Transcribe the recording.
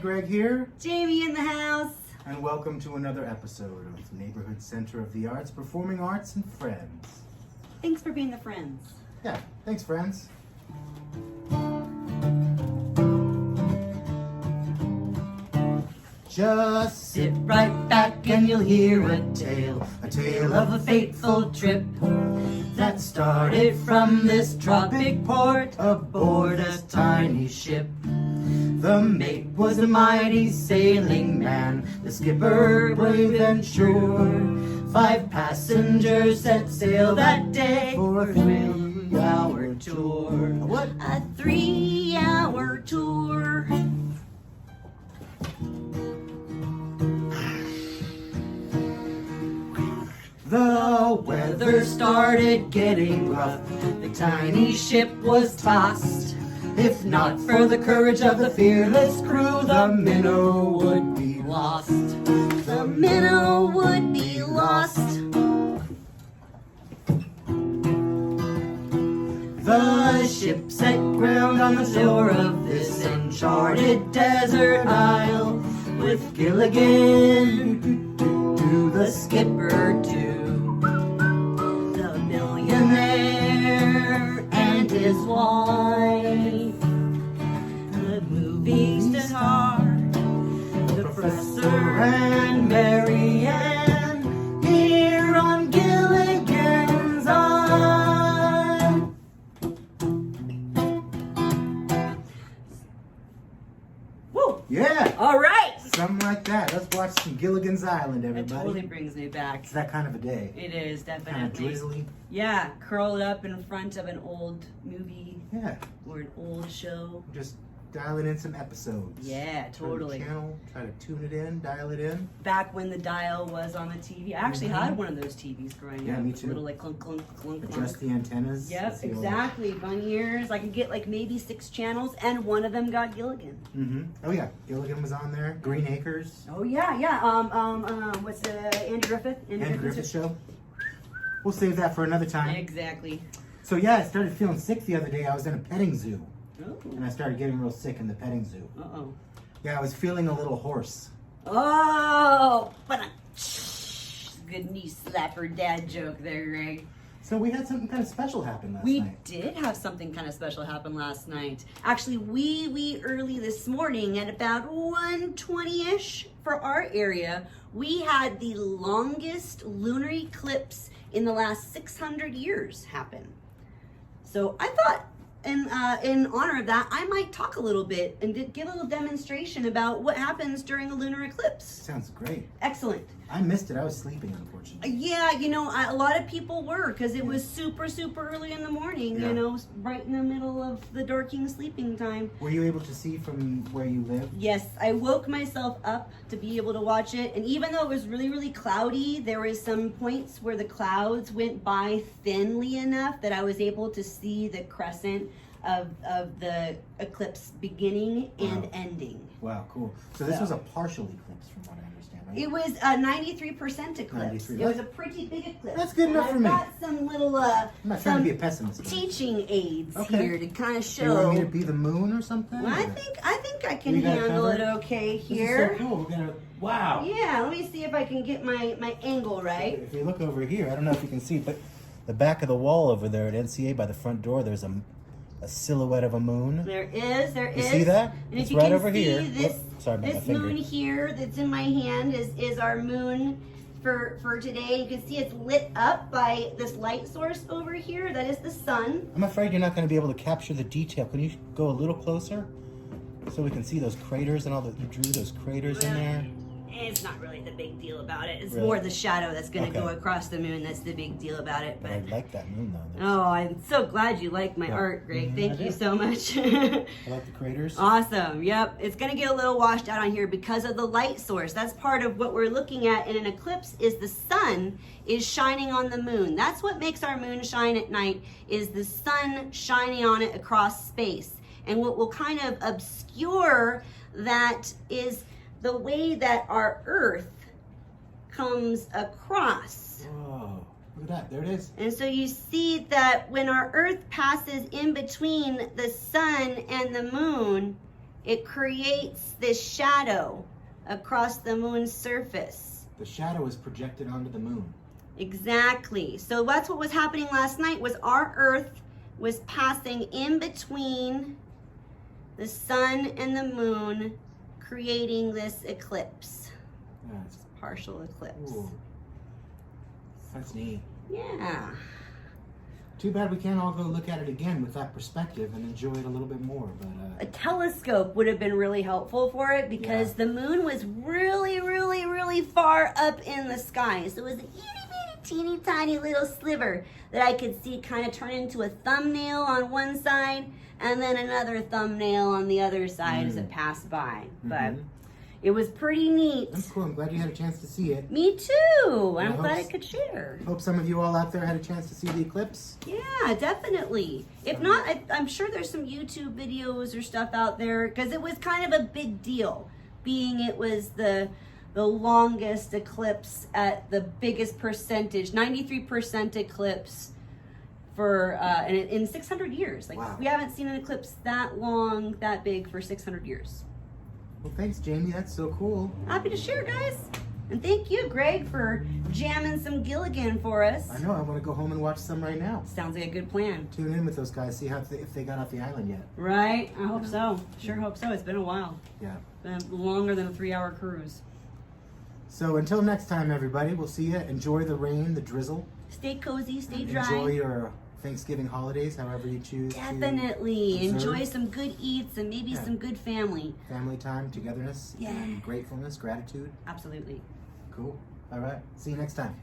Greg here. Jamie in the house. And welcome to another episode of Neighborhood Center of the Arts, Performing Arts and Friends. Thanks for being the friends. Yeah, thanks friends. Just sit right back and you'll hear a tale of a fateful trip that started from this tropic port aboard a tiny ship. The mate was a mighty sailing man, the skipper brave and sure. 5 passengers set sail that day for a 3-hour tour. What? A 3-hour tour. The weather started getting rough, the tiny ship was tossed. If not for the courage of the fearless crew, the minnow would be lost. The minnow would be lost. The ship set ground on the shore of this uncharted desert isle, with Gilligan, the skipper too, the millionaire and his wife, the movie star, the professor and Marianne, here on Gilligan's Isle. Woo! Yeah! All right. Something like that. Let's watch some Gilligan's Island, It everybody. totally brings me back. It's that kind of a day. It is Kind of definitely. drizzly. Yeah, curled up in front of an old movie Yeah. or an old show. Just dialing in some episodes. Yeah, Turn the totally. channel, try to tune it in, dial it in. Back when the dial was on the TV. I actually had one of those TVs growing Yeah, up. me too. Little like clunk, clunk, clunk, clunk. Adjust the antennas. Yep, That's the old- exactly. Bunny ears. I could get like maybe 6 channels, and one of them got Gilligan. Oh yeah, Gilligan was on there. Green Acres. Oh yeah, yeah. What's the Andy Griffith? And Griffith Show. We'll save that for another time. Exactly. So yeah, I started feeling sick the other day. I was in a petting zoo, Oh. and I started getting real sick in the petting zoo. Uh-oh. Yeah, I was feeling a little hoarse. Oh, but good knee slapper dad joke there, Greg. So we had something kind of special happen last We night. did have something kind of special happen last night. Actually, we early this morning at about 1:20ish for our area, we had the longest lunar eclipse in the last 600 years happen. So I thought, in honor of that, I might talk a little bit and give a little demonstration about what happens during a lunar eclipse. Sounds great. Excellent. I missed it. I was sleeping, unfortunately. Yeah, a lot of people were, because it was super early in the morning, Yeah. right in the middle of the dorking sleeping time. Were you able to see from where you live? Yes, I woke myself up to be able to watch it, and even though it was really cloudy, there was some points where the clouds went by thinly enough that I was able to see the crescent of the eclipse beginning and Wow. ending. Wow, cool. So this So- was a partial eclipse from what I understand, right? It was a 93% eclipse. 93. It was a pretty big eclipse. That's good enough And for me. I've got some little I'm not trying to some be a pessimist. teaching aids Okay. here to kind of Do you want show. me to be the moon or something? Well, I or- think I can You got it handle it covered? okay This here. is so cool. We're gonna. Wow. Yeah, let me see if I can get my angle right. If you look over here, I don't know if you can see, but the back of the wall over there at NCA by the front door, there's a silhouette of a moon. There is. You see that? And It's if you right can over see here. this, Whoop, sorry about my this finger. moon here that's in my hand is our moon for today. You can see it's lit up by this light source over here. That is the sun. I'm afraid you're not going to be able to capture the detail. Can you go a little closer so we can see those craters and all that you drew? Those craters in there. It's not really the big deal about it. It's Really? more the shadow that's going to Okay. go across the moon that's the big deal about it. But But I like that moon though. oh, I'm so glad you like my Yeah. art, Greg. Mhm, Thank I you do. so much. I like the craters. Awesome. Yep. It's going to get a little washed out on here because of the light source. That's part of what we're looking at in an eclipse is the sun is shining on the moon. That's what makes our moon shine at night is the sun shining on it across space. And what will kind of obscure that is the way that our Earth comes across. Whoa. Look at that. There it is. And so you see that when our Earth passes in between the sun and the moon, it creates this shadow across the moon's surface. The shadow is projected onto the moon. Exactly. So that's what was happening last night, was our Earth was passing in between the sun and the moon, creating this eclipse. Yes. Partial eclipse. Ooh. That's neat. Yeah. Too bad we can't all go look at it again with that perspective and enjoy it a little bit more. But A telescope would have been really helpful for it, because Yeah. the moon was really, really, really far up in the sky. So it was a itty bitty teeny tiny little sliver that I could see kind of turn into a thumbnail on one side and then another thumbnail on the other side as it passed by. But it was pretty neat. that's cool. I'm glad you had a chance to see it. Me too. I'm I glad I hope- could share. Hope some of you all out there had a chance to see the eclipse. Yeah, definitely. If not, I'm sure there's some YouTube videos or stuff out there, because it was kind of a big deal, being it was the longest eclipse at the biggest percentage, 93% eclipse for in 600 years. Like, Wow. we haven't seen an eclipse that long, that big for 600 years. Well, thanks, Jamie. That's so cool. Happy to share, guys. And thank you, Greg, for jamming some Gilligan for us. I know. I want to go home and watch some right now. Sounds like a good plan. Tune in with those guys. See if they got off the island yet. Right? I hope so. Sure hope so. It's been a while. Yeah. Been longer than a 3-hour cruise. So until next time, everybody. We'll see you. Enjoy the rain, the drizzle. Stay cozy, stay and dry. Enjoy your Thanksgiving holidays, however you choose. Definitely. To observe. Enjoy some good eats and maybe Yeah. some good family. Family time, togetherness, Yeah. and gratefulness, gratitude. Absolutely. Cool. All right. See you next time.